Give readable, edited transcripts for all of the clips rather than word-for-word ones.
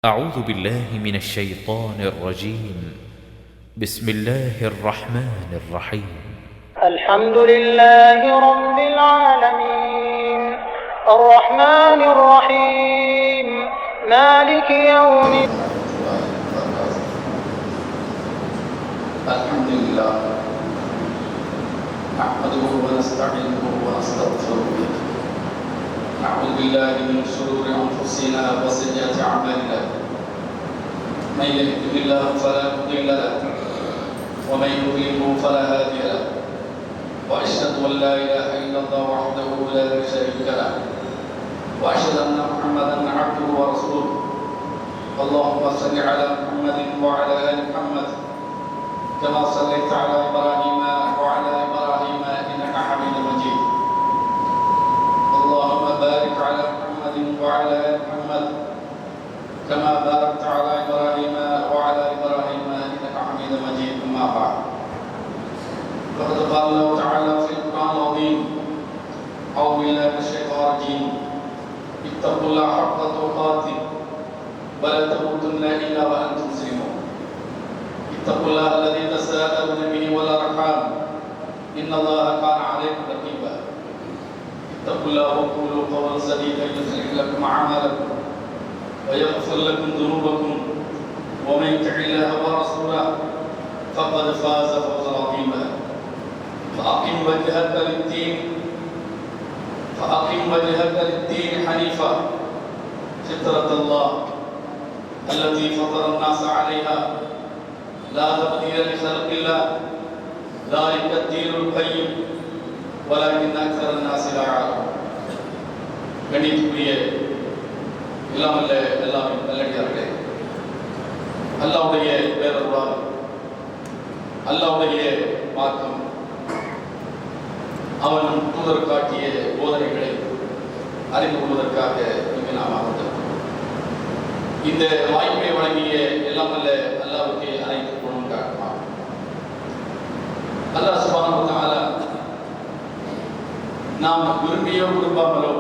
أعوذ بالله من الشيطان الرجيم. بسم الله الرحمن الرحيم. الحمد لله رب العالمين الرحمن الرحيم مالك يوم الحمد لله نحمده ونستعينه ونستغفره نعوذ بالله من شرور انفسنا وسيئات اعمالنا من يهده الله فلا مضل له ومن يضلل فلا هادي له واشهد ان لا اله الا الله وحده لا شريك له واشهد ان محمدا عبده ورسوله اللهم صل على محمد وعلى ال محمد كما صليت على إبراهيم وعلى إبراهيم إنك حميد مجيد اللهم بارك على محمد وعلى آل محمد كما باركت على إبراهيم وعلى إبراهيم إنك حميد مجيد أما بعد فقد قال الله تعالى في القرآن العظيم أعوذ بالله من الشيطان الرجيم اتقوا الله حق تقاته ولا تموتن إلا وأنتم مسلمون اتقوا الله الذي تساءلون به والارحام ان الله كان عليكم رقيبا اتقوا الله وقولوا قولا سديدا يصلح لكم اعمالكم ويغفر لكم ذنوبكم ومن يطع الله ورسوله فقد فاز فوزا عظيما فاقم وجهك للدين حنيفا فطرة الله التي فطر الناس عليها لا تبديل لخلق الله ذلك الدين القيم ولكن اكثر الناس لا يعلمون கணித்துக்குரிய எல்லாம் நல்லடியார்களே அல்லாஹ்வுடைய பேரருளால் அல்லாஹ்வுடைய மார்க்கம் அவன் தூதர் காட்டிய போதனைகளை அறிந்து கொள்வதற்காக இங்கு நாம் அமர்ந்திருக்கிறோம். இந்த வாய்ப்பை வழங்கிய எல்லாம் அல்ல அல்லாஹ்வுக்கு அனைத்து புகழும் காட்டுமா. அல்லாஹ் சுப்ஹானஹு வ தஆலா நாம் விரும்பியோ விரும்பாமலோ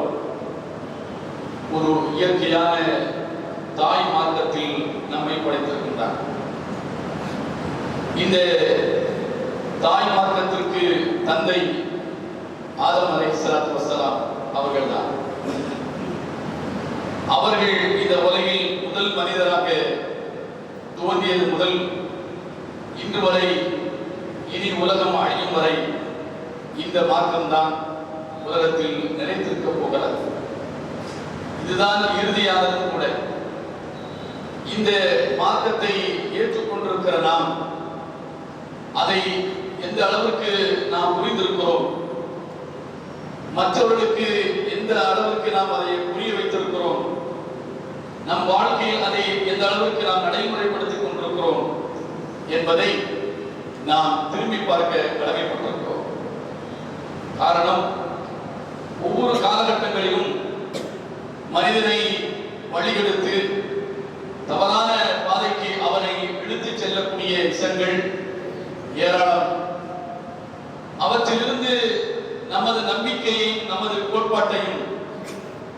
ஒரு இயற்கையான தாய் மார்க்கத்தில் நம்மை படைத்திருக்கின்றார். இந்த தாய் மார்க்கத்திற்கு தந்தை ஆதம் அலைஹிஸ்ஸலாத்து வஸ்ஸலாம் அவர்கள்தான். அவர்கள் இந்த உலகில் முதல் மனிதராக தோன்றியது முதல் இன்று வரை இனி உலகம் அழியும் வரை இந்த மார்க்கம்தான் உலகத்தில் நிலைத்திருக்க போகிறது. இதுதான் இறுதியானதும் கூட. இந்த மார்க்கத்தை ஏற்றுக்கொண்டிருக்கிற நாம் அதை எந்த அளவுக்கு நாம் புரிந்திருக்கிறோம், மற்றவர்களுக்கு எந்த அளவுக்கு நாம் அதை புரிய வைத்திருக்கிறோம், நம் வாழ்க்கையில் அதை எந்த அளவுக்கு நாம் நடைமுறைப்படுத்திக் கொண்டிருக்கிறோம் என்பதை நாம் திரும்பி பார்க்க கடமைப்பட்டிருக்கிறோம். காரணம், ஒவ்வொரு காலகட்டங்களிலும் மனிதனை வழிகெடுத்து தவறான பாதைக்கு அவனை இழுத்துச் செல்லக்கூடிய விஷயங்கள் ஏராளம். அவற்றிலிருந்து நமது நம்பிக்கையையும் நமது கோட்பாட்டையும்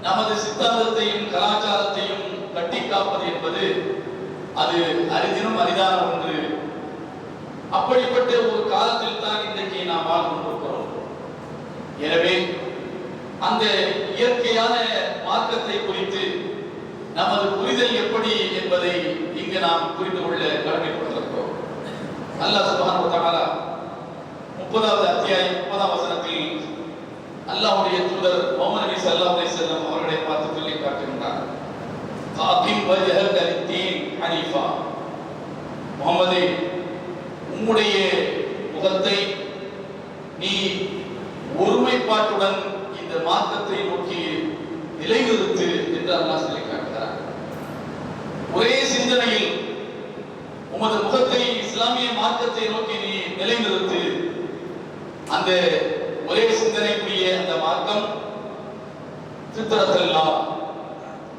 நமது சித்தாந்தத்தையும் கலாச்சாரத்தையும் கட்டி காப்பது என்பது அது அரிதினும் அரிதான ஒன்று. அப்படிப்பட்ட ஒரு காலத்தில் தான் இன்றைக்கு நாம் வாழ்ந்து கொண்டிருக்கிறோம். எனவே அந்த இயற்கையான மார்க்கத்தை குறித்து நமது புரிதல் எப்படி என்பதை இங்கு நாம் புரிந்து கொள்ள கடமைப்பட்டிருக்கிறோம். அல்லாஹ் சுப்ஹானஹு வ தஆலா 30வது அத்தியாயம் 30ஆம் வசனத்தில் அல்லாஹ்வுடைய தூதர் முஹம்மது நபி ஸல்லல்லாஹு அலைஹி வஸல்லம் அவர்களை பார்த்து சொல்லி காட்டுகின்றார். ஃபாகிம் வஜ்ஹக லித்தீன் ஹனீஃபா. முஹம்மதே, உம்முடைய முகத்தை நீ ஒருமைப்பாட்டுடன் இந்த மார்க்கத்தை நோக்கி நிலைநிறுத்து என்று அல்லாஹ் சொல்லி காட்டுகிறார். ஒரே சிந்தனையில் உமது முகத்தை இஸ்லாமிய மார்க்கத்தை நோக்கி நீ நிலைநிறுத்து. அந்த ஒரே சிந்தனைக்குரிய அந்த மார்க்கம் ஃபித்ரத்துல்லாஹ்,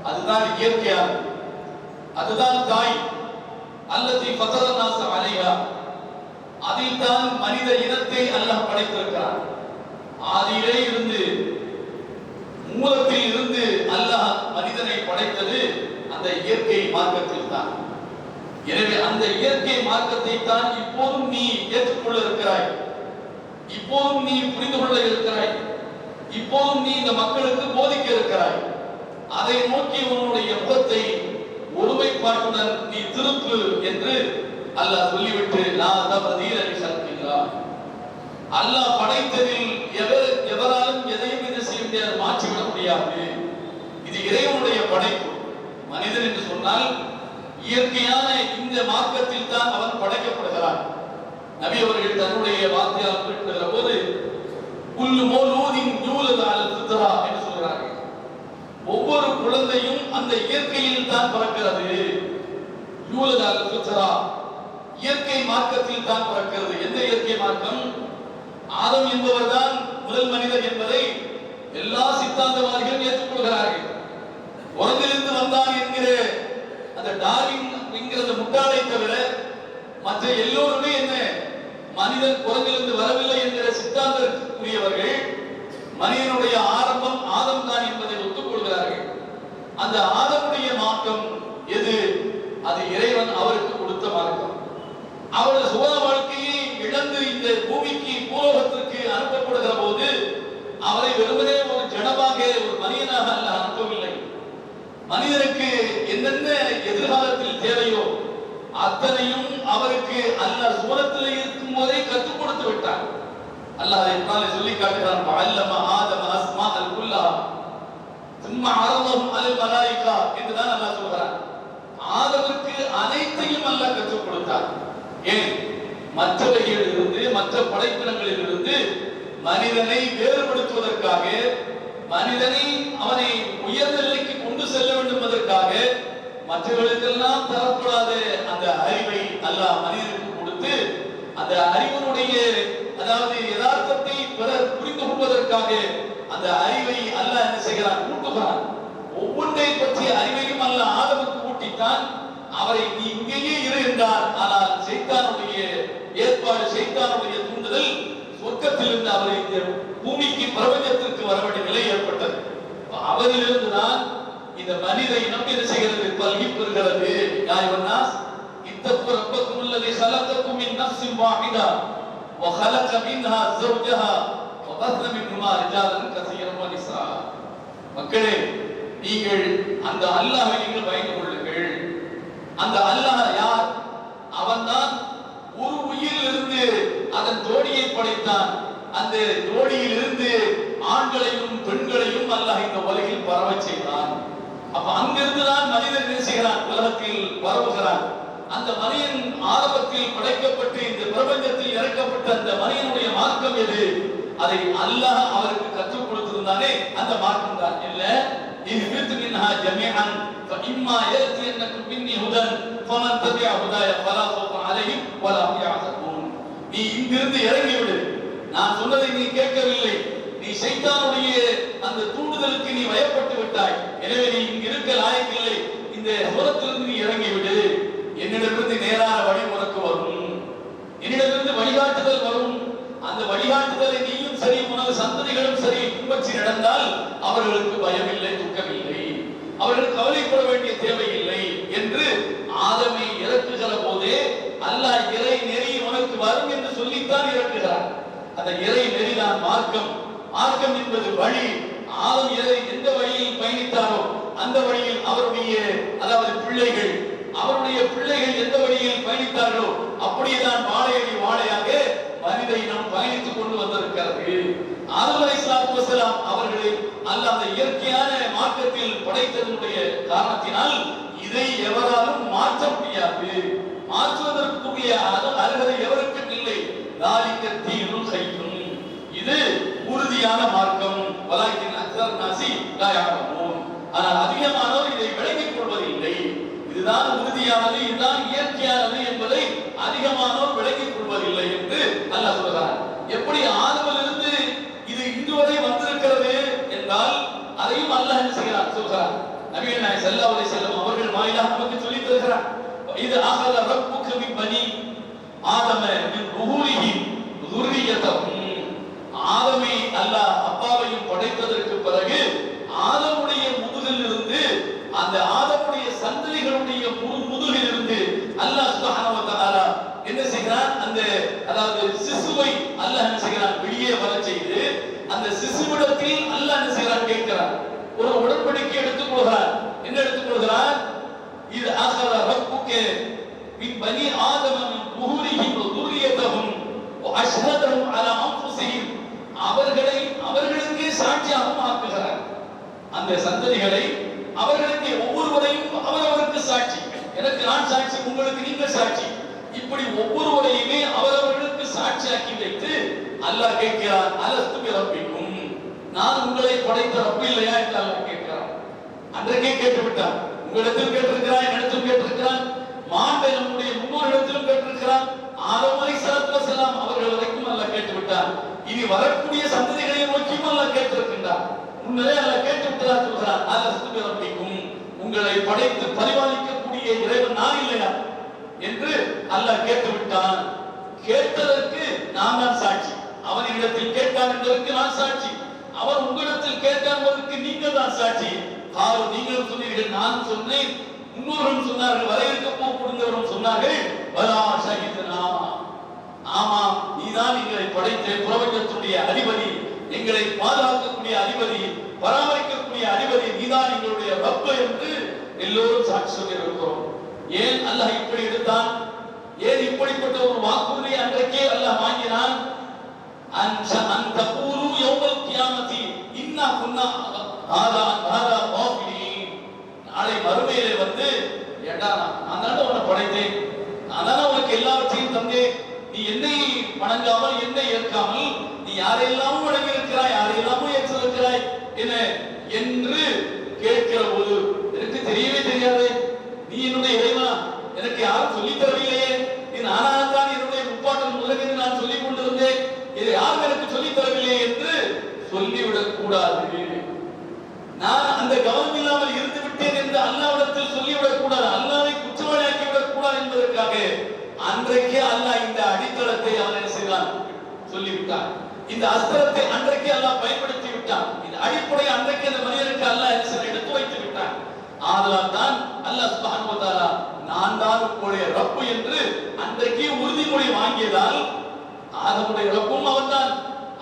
அதுதான் இயற்கையான, அதுதான் தாய். அல்லதி ஃபதர நாஸ அலைஹா, அதில் தான் மனித இனத்தை அல்லாஹ் படைத்திருக்கிறார். ஆதியிலே இருந்து மூலத்தில் இருந்து அல்லாஹ் மனிதனை படைத்தது அந்த அந்த இயற்கை மார்க்கத்தில் தான். எனவே அந்த இயற்கை மார்க்கத்தை தான் இப்போதும் நீ ஏற்றுக்கொள்ள இருக்கிறாய், இப்போதும் நீ புரிந்து கொள்ள இருக்கிறாய், இப்போதும் நீ இந்த மக்களுக்கு போதிக்க இருக்கிறாய். அதை நோக்கி உன்னுடைய முகத்தை ஒருமைப்பாட்டுடன் நீ திருப்பு என்று அல்லாஹ் சொல்லிவிட்டு அல்லாஹ் படைத்ததில் எவராலும் எதையும் இது செய்ய முடியாது, மாற்றிவிட முடியாது. இது இறைவனுடைய படைப்பு. மனிதன் என்று சொன்னால் இயற்கையான இந்த மார்க்கத்தில் தான் அவன் படைக்கப்படுகிறான். நபி அவர்கள் தன்னுடைய வார்த்தையால் குறிப்பிடுகிற போது குல்லு மௌலூதின் யூலது அலல் ஃபித்ரா என்று சொல்கிறார்கள். ஒவ்வொரு குழந்தையும் அந்த இயற்கையில் தான் பிறக்கிறது. யூலது அலல் ஃபித்ரா, இயற்கை மார்க்கத்தில் தான் பிறக்கிறது. எந்த இயற்கை மார்க்கம்? ஆதம் என்பவர் தான் முதல் மனிதர் என்பதை எல்லா சித்தாந்தவாதிகளும் ஏற்றுக்கொள்கிறார்கள். உலகிலிருந்து வந்தான் என்கிற அந்த டார்வின் என்கிற முட்டாளை தவிர மற்ற எல்லோருமே என்ன, மனிதன் குரங்கிலிருந்து வரவில்லை என்கிற சித்தாந்தத்துக்குரியவர்கள் மனிதனுடைய ஆரம்பம் ஆதம் தான் என்பதை ஒத்துக்கொள்கிறார்கள். அந்த ஆதமுடைய மார்க்கம் எது? அது இறைவன் அவருக்கு கொடுத்த மார்க்கம். அவரது சுக வாழ்க்கையை இழந்து இந்த பூமிக்கு பூலோகத்திற்கு அனுப்பப்படுகிற போது அவரை வெறுமனே ஒரு ஜடமாக ஒரு மனிதனாக அல்ல அனுப்பவில்லை. மனிதனுக்கு என்னென்ன எதிர்காலத்தில் தேவையோ அத்தனையும் அவருக்கு அல்லாஹ் சுவனத்தில் இருக்கும் போதே கற்றுக் கொடுத்து விட்டார். அல்லாஹ் இப்ராஹிமை சொல்லி காட்டுகிறான், வஅல்லம ஆதம அஸ்மாஅல் குல்லஹா சும்ம அரதஹும் அலல் மலாயிகா என்று தான் அல்லாஹ் சொல்கிறான். ஆதமுக்கு அனைத்தையும் அல்லாஹ் கற்றுக் கொடுத்தார். ஏன்? மற்றவைகளிலிருந்து மற்ற படைப்பினங்களிலிருந்து மனிதனை வேறுபடுத்துவதற்காக, மனிதனை அவனை உயர்ந்த நிலைக்கு கொண்டு செல்ல வேண்டும் என்பதற்காக மற்றவர்களுக்கெல்லாம் தரப்படாத அந்த அறிவை அல்லாஹ் மனிதனுக்கு கொடுத்து அந்த அறிவனுடைய அதாவது யதார்த்தத்தை பிறர் புரிந்து கொள்வதற்காக அந்த அறிவை அல்லாஹ் என்ன செய்கிறான்? கூட்டுகிறான். ஒவ்வொன்றை பற்றிய அறிவையும் அல்லாஹ் ஆதமுக்கு கூட்டித்தான். அவரை நீ இங்கேயே இரு என்றார். ஆனால் சைத்தானுடைய ஏற்பாடு, சைத்தானுடைய தூண்டுதல் சொர்க்கத்திலிருந்து அவரை இந்த பூமிக்கு பிரபஞ்சத்திற்கு வர வேண்டிய நிலை ஏற்பட்டது. அவரிலிருந்து தான் இந்த மனித இனம் என்ன செய்கிறது? பல்கி பெறுகிறது. யாயுன்னாஸ் இத்தகு ரப்பக்கும் அல்லதி خلقكم من نفس واحدة وخلق منها زوجها وبث منهما رجالا كثيرا ونساء. மக்களே, நீங்கள் அந்த அல்லாஹ்வை நீங்கள் பயந்து கொள்ளுங்கள். அந்த அல்லாஹ் யார்? அவன்தான் ஒரு உயிரிலிருந்து அதன் ஜோடியை படைத்தான். அந்த ஜோடியிலிருந்து ஆண்களையும் பெண்களையும் அல்லாஹ் இந்த உலகில் பரவச் செய்தான். அப்ப அங்கிருந்து தான் மனிதன் என்ன செய்கிறான்? உலகத்தில் பரவுகிறான். அந்த மனிதன் ஆரம்பத்தில் படைக்கப்பட்டு இந்த பிரபஞ்சத்தில் இறக்கப்பட்ட அந்த மனிதனுடைய மார்க்கம் எது? அதை அல்லாஹ் அவருக்கு கற்றுக் கொடுத்திருந்தானே அந்த மார்க்கம் தான். இல்ல இது வித்துமின்ஹா ஜமீஅன் فإما يأتينكم مني هدى فمن تبع هدايا فلا خوف عليهم ولا هم يحزنون. நீ இங்கிருந்து இறங்கி விடு. நான் சொன்னதை நீ கேட்கவில்லை. நீ சைத்தானுடைய அந்த தூண்டுதலுக்கு நீ வயப்பட்டு விட்டாய். எனவே நீ இங்கு இருக்க லாயக்கில்லை. இந்த தூரத்திலிருந்து நீ இறங்கி விடு. என்னிடமிருந்து நேரான வழி உனக்கு வரும். என்னிடமிருந்து வழிகாட்டுதல் வரும். அந்த வழிகாட்டுதலை நீயும் சரி உனது சந்ததிகளும் சரி பின்பற்றி நடந்தால் அவர்களுக்கு பயமில்லை, துக்கமில்லை, அவர்கள் கவலைப்பட வேண்டிய தேவையில்லை என்று ஆதமை இறக்குகிற போதே அல்லாஹ் இறை நெறி உனக்கு வரும் என்று சொல்லித்தான் இறக்குகிறார். அந்த இறை நெறிதான் மார்க்கம். மார்க்கம் என்பது வழி. ஆதம் எந்த வழியில் பயணித்தாரோ அந்த வழியில் அவருடைய அதாவது பிள்ளைகள், அவருடைய பிள்ளைகள் எந்த வழியில் பயணித்தார்களோ அப்படியேதான் வாழையடி வாழையாக மனித இனம் பயணித்துக் கொண்டு வந்திருக்கிறது. ஆதம் அலைஹிஸ்ஸலாத்து வஸலாம் அவர்களை அல்லாஹ் அந்த இயற்கையான மார்க்கத்தில் படைத்ததனுடைய காரணத்தினால் இதை எவராலும் மாற்ற முடியாது. மாற்றுவதற்குரிய அருகதை எவருக்கும் இல்லை. ذَلِكَ الدِّينُ الْقَيِّمُ. இது உறுதியான மார்க்கம். வலாக்கின் அக்ஸர் நாஸி லா யஅலமூன். ஆனால் அதிகமானோர் இதை விளங்கிக் கொள்வதில்லை. இதுதான் உறுதியானது, இதுதான் இயற்கையானது என்பதை அதிகமானோர் விளங்கிக் கொள்வதில்லை என்று அல்லாஹ் சொல்கிறார். எப்படி ஆதமிலிருந்து இது இன்று வரை வந்திருக்கிறது என்றால் அதையும் அல்லாஹ் என்ன செய்கிறார்? சொல்கிறார். நபிகள் நாயகம் ஸல்லல்லாஹு அலைஹி வஸல்லம் அவர்கள் வாயிலாக நமக்கு சொல்லித் தருகிறார். இது அகத ரப்புக மின் பனி ஆதம மின் ருஹூரிஹி ذُرِّيَّتَهُمْ. ஆதமை அல்லாஹ் அப்பாவையும் படைத்ததற்கு பிறகு ஆதமுடைய முதுகில் இருந்து அந்த ஆதமுடைய சந்ததி அல்லாஹ் சுப்ஹானஹு வ தஆலா என்ன செய்கிறான்? அந்த அதாவது சிசுவை அல்லாஹ் என்ன செய்கிறான்? வெளியே வர செய்து அந்த சிசுவிடத்தில் அல்லாஹ் என்ன செய்கிறான்? கேட்கிறான். ஒரு உடன்படிக்கை எடுத்துக் கொள்கிறான். என்ன எடுத்துக் கொள்கிறான்? இது அகர ரப்புக மின் பனி ஆதம மின் துஹூரிஹிம் வ துர்ரியதஹும் வ அஷ்ஹதஹும் அலா அன்ஃபுஸிஹிம், அவர்களுக்கே சாட்சியாக ஆக்குகிறார். அந்த சந்ததிகளை அவர்களுக்கு ஒவ்வொருவரையும் அவரவருக்கு சாட்சி, எனக்கு நான் சாட்சி, உங்களுக்கு நீங்கள் சாட்சி, இப்படி ஒவ்வொருவரையுமே அவரவர்களுக்கு சாட்சியாக்கி வைத்து அல்லாஹ் கேட்கிறான், அலஸ்து பி ரப்பிக்கும், நான் உங்களை படைத்த ரப்பு இல்லையா என்று அல்லாஹ் கேட்கிறான். அன்றைக்கே கேட்டு விட்டான். உங்களிடத்தில் கேட்டிருக்கிறான், என்னிடத்தில் கேட்டிருக்கிறான், மாண்பை நம்முடைய முன்னோரிடத்திலும் கேட்டிருக்கிறான். ஆதம் அலைஹிஸ்ஸலாத்து வஸலாம் அவர்கள் வரைக்கும் அல்லாஹ் கேட்டு விட்டான். இனி வரக்கூடிய சந்ததிகளை நோக்கியும் அல்லாஹ் கேட்டிருக்கின்றான். முன்னரே அல்லாஹ் கேட்டு விட்டதா சொல்கிறான், அலஸ்து பி ரப்பிக்கும், உங்களை படைத்து பரிபாலிக்கக்கூடிய இறைவன் நான் இல்லையா என்று அல்லாஹ் கேட்டு விட்டான். கேட்டதற்கு நான் தான் சாட்சி, அவன் இடத்தில் கேட்டான் என்பதற்கு நான் சாட்சி, அவன் உங்களிடத்தில் கேட்டான் என்பதற்கு நீங்கள் தான் சாட்சி. காரணம் நீங்கள் சொன்னீர்கள், நான் சொன்னேன், முன்னோர்களும் சொன்னார்கள், வர இருக்க போகிறவரும் சொன்னார்கள், வலா ஷஹித்னா, ஆமாம் நீதான் எங்களை படைத்த பிரபஞ்சத்துடைய அதிபதி, எங்களை பாதுகாக்கக்கூடிய அதிபதி, பராமரிக்கக்கூடிய அதிபதி, நீதான் எங்களுடைய ரப்பு என்று எல்லோரும் சாட்சி சொல்லி இருக்கிறோம். ஏன் அல்லாஹ் இப்படி எடுத்தான்? ஏன் இப்படிப்பட்ட ஒரு வாக்குறுதியை அன்றைக்கே அல்லாஹ் வாங்கினான்? அன் தகூலு யௌமல் கியாமத்தி இன்னா குன்னா ஹாதா காஃபிலீன், நாளை மறுமையிலே வந்து, ஏண்டா நான் தானே உன்னை படைத்தேன், நான் தானே உனக்கு எல்லாவற்றையும் தந்தேன், நீ என்னை வணங்காமல் என்னை ஏற்காமல் நீ யாரையெல்லாமும் வணங்கி இருக்கிறாய், யாரையெல்லாமும் ஏற்றிருக்கிறாய் என்ன என்று கேட்கிற போது, எனக்கு தெரியவே தெரியாது, நீ என்னுடைய இறைவனா, எனக்கு யாரும் சொல்லித் தரவில்லையே, நீ நானாகத்தான் என்னுடைய முப்பாட்டன் முதலில் நான் சொல்லிக் கொண்டிருந்தேன், இதை யாரும் எனக்கு சொல்லித் தரவில்லை என்று சொல்லிவிடக் கூடாது. நான் அந்த கவனம் இல்லாமல் இருந்து விட்டேன் என்று அல்லாஹ்விடத்தில் சொல்லிவிடக் கூடாது, அல்லாஹ்வை குற்றவாளியாக்கி விடக் கூடாது என்பதற்காக அன்றைக்கே அல்லாஹ் இந்த அடித்தளத்தை அவன் என்ன செய்தான்? சொல்லிவிட்டான். இந்த அஸ்திரத்தை அன்றைக்கே அல்லாஹ் பயன்படுத்தி விட்டான். இந்த அடிப்படை அன்றைக்கே அந்த மனிதனுக்கு அல்லாஹ் எடுத்து வைத்து விட்டான். ஆதலால் தான் அல்லாஹ் சுப்ஹானஹு வ தஆலா நான் தான் உங்களுடைய ரப்பு என்று அன்றைக்கே உறுதிமொழி வாங்கியதால், ஆதமுடைய ரப்பும் அவன்தான்,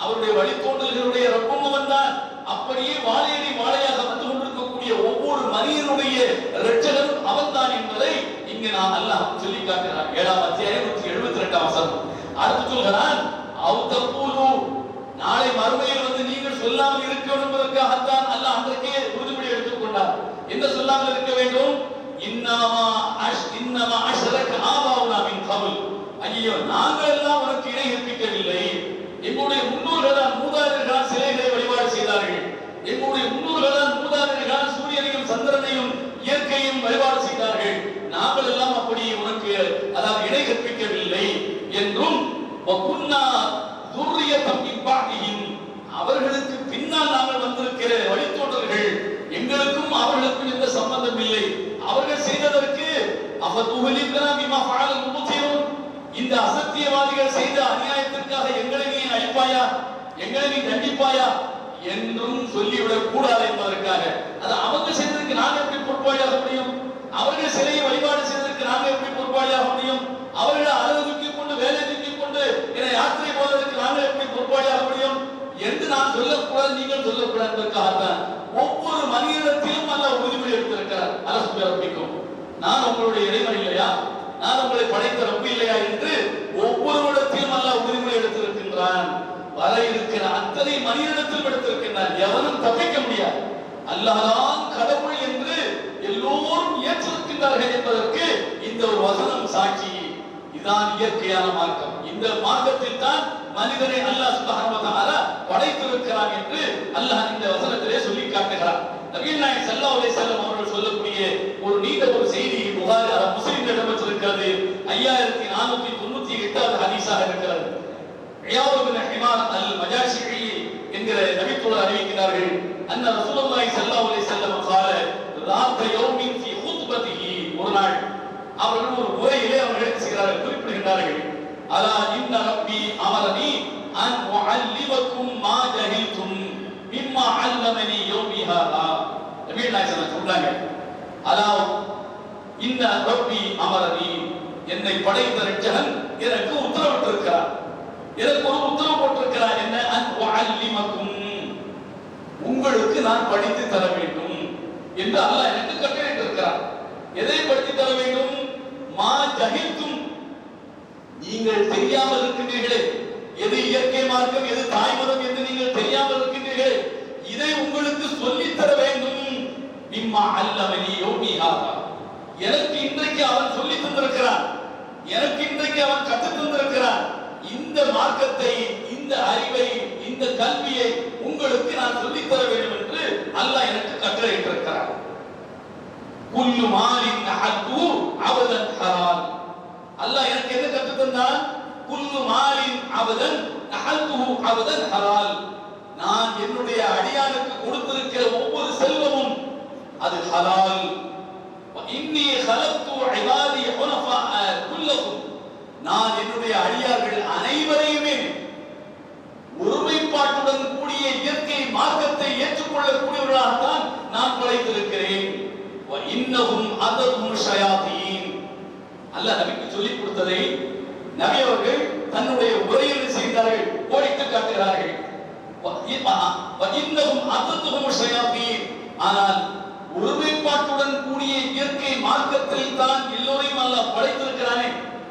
அவருடைய வழித்தோன்றல்களுடைய ரப்பும் அவன்தான், அப்படியே வாழையடி வாழையாக வந்து கொண்டிருக்கக்கூடிய ஒவ்வொரு மனிதனுடைய இரட்சகரும் அவன்தான் என்பதை இங்கு நான் அல்லாஹ் சொல்லி காட்டுகிறான். 7ஆம் அத்தியாயம் 172ஆம் வசனம். அடுத்து சொல்கிறான், அவ் தகூலு, நாளை மறுமையில் வந்து நீங்கள் சொல்லாமல் இருக்க வேண்டும் என்பதற்காகத்தான் அல்லாஹ் அன்றைக்கே உறுதிமொழி எடுத்துக் கொண்டார். என்ன சொல்லாமல் இருக்க வேண்டும்? இன்னமா அஷ்ரக ஆபாவுனா மின் கபல், ஐயோ நாங்கள் எல்லாம் உனக்கு இணை கற்பிக்கவில்லை, எங்களுடைய முன்னோர்கள் மூதாதையர்கள் சிலைகளை வழிபாடு செய்தார்கள், எங்களுடைய முன்னோர்கள் மூதாதையர்கள் சூரியனையும் சந்திரனையும் இயற்கையும் வழிபாடு செய்தார்கள், நாங்கள் எல்லாம் அப்படி உனக்கு அதாவது இணை கற்பிக்கவில்லை என்றும், வகுன்னா துர்ரியதம் மின் பஅதிஹிம், அவர்களுக்கு பின்னால் நாங்கள் வந்திருக்கிற வழித்தோன்றல்கள், எங்களுக்கும் அவர்களுக்கும் எந்த சம்பந்தம் இல்லை, அவர்கள் செய்ததற்கு அஃபதுஹலிகனா பிமா ஃபஅலல் முபதிலூன், இந்த அசத்தியவாதிகள் செய்த அநியாயத்திற்காக எங்களை நீ அழிப்பாயா, எங்களை நீ தண்டிப்பாயா என்றும் சொல்லிவிடக் கூடாது என்பதற்காக. அது அவங்க செய்ததற்கு நாங்கள் எப்படி பொறுப்பாளியாக முடியும்? அவர்கள் சிலையை வழிபாடு செய்ததற்கு நாங்கள் எப்படி பொறுப்பாளியாக முடியும்? அவர்கள் அழகு தூக்கிக் கொண்டு வேலை தூக்கிக் கொண்டு என்னை யாத்திரை போவதற்கு நாங்கள் எப்படி பொறுப்பாளியாக முடியும் என்று நான் சொல்லக்கூடாது, நீங்கள் சொல்லக்கூடாது என்பதற்காகத்தான் ஒவ்வொரு மனிதனிடத்திலும் அல்லாஹ் உறுதிமொழி எடுத்திருக்கிறார். அலஸ்து பி ரப்பிக்கும், நான் உங்களுடைய இறைவன் இல்லையா, நான் உங்களை படைத்த ரப்பு இல்லையா என்று ஒவ்வொருவரிடத்திலும் அல்லாஹ் உறுதிமொழி எடுத்திருக்கின்றான். வர இருக்கிற அத்தனை மனிதனிடத்திலும் எடுத்திருக்கின்றான். எவனும் தப்பிக்க முடியாது. அல்லாஹ்தான் கடவுள் என்று எல்லோரும் ஏற்றிருக்கின்றார்கள் என்பதற்கு இந்த ஒரு வசனம் சாட்சி. இதுதான் இயற்கையான மார்க்கம். இந்த மார்க்கத்தில் தான் மனிதனை அல்லாஹ் சுப்ஹானஹு வ தஆலா படைத்திருக்கிறான் என்று அல்லாஹ் இந்த வசனத்திலே சொல்லி காட்டுகிறார். நபிகள் நாயகம் ஸல்லல்லாஹு அலைஹி வஸல்லம் அவர்கள் சொல்லக்கூடிய ஒரு நீண்ட ஒரு செய்தி புகாரி முஸ்லிமில் இடம்பெற்றிருக்கிறது. 5498வது ஹதீஸாக இருக்கிறது. இயாத் இப்னு ஹிமார் அல் மஜாஷிஇ என்கிற நபித்தோழர் அறிவிக்கிறார்கள், அன்ன ரசூலுல்லாஹி ஸல்லல்லாஹு அலைஹி வஸல்லம் قال ذات يوم في خطبته, ஒரு நாள் அவர்கள் ஒரு உரையிலே அவர்கள் செய்கிறார்கள், குறிப்பிடுகிறார்கள், அலா இன்ன ரப்பி அமரனி அன் உஅல்லிமக்கும் மா ஜஹில்தும் மிம்மா அல்லமனி யௌமி ஹாதா. நபிகள் நாயகம் சொல்றாங்க, அலா இன்ன ரப்பி அமரனி, என்னை படைத்த ரட்சகன் எனக்கு உத்தரவிட்டிருக்கிறார், எனக்கு ஒரு உத்தரவு போட்டிருக்கிறார். என்ன? அன்அல்லிமக்கும், உங்களுக்கு நான் படித்து தர வேண்டும் என்று அல்லாஹ் எனக்கு கட்டளையிட்டிருக்கிறார். எதை படித்து தர வேண்டும்? மா ஜஹில்தும், நீங்கள் தெரியாமல் இருக்கின்றீர்களே, எது இயற்கை மார்க்கம் எது தாய்மதம் என்று நீங்கள் தெரியாமல் இருக்கின்றீர்களே, இதை உங்களுக்கு சொல்லித் தர வேண்டும். மிம்மா அல்லமனி யௌமி ஹாதா, எனக்கு இன்றைக்கு அவன் சொல்லி தந்திருக்கிறான், எனக்கு இன்றைக்கு அவன் கற்றுத் தந்திருக்கிறான். இந்த மார்க்கத்தை, இந்த அறிவை, இந்த கல்வியை உங்களுக்கு நான் சொல்லித் தர வேண்டும் என்று அல்லாஹ் எனக்கு கட்டளையிட்டிருக்கிறார். குல்லு மாலின் நஹது அபதன் ஹலால், அல்லாஹ் எனக்கு என்ன கற்றுத் தந்தான்? குல்லு மாலின் அபதன் நஹது அபதன் ஹலால், நான் என்னுடைய அடியானுக்கு கொடுத்திருக்கிற ஒவ்வொரு செல்வமும் அது ஹலால். இன்னி ஹலக்து இபாதி ஹுனஃபா குல்லஹும், நான் என்னுடைய அடியார்கள் அனைவரையுமே ஒருமைப்பாட்டுடன் கூடிய இயற்கை மார்க்கத்தை ஏற்றுக்கொள்ளக்கூடியவர்களாகத்தான் நான் படைத்திருக்கிறேன். இன்னஹும் அததும் ஷயாதீன், அல்லாஹ் நபிக்கு சொல்லிக் கொடுத்ததை நபி அவர்கள் தன்னுடைய உரையில் செய்தார்கள், கோடிட்டு காட்டுகிறார்கள். இன்னஹும் அததும் ஷயாதீன், ஆனால் ஒருமைப்பாட்டுடன் கூடிய இயற்கை மார்க்கத்தில் தான் எல்லோரையும் அல்லாஹ் படைத்திருக்கிறானே,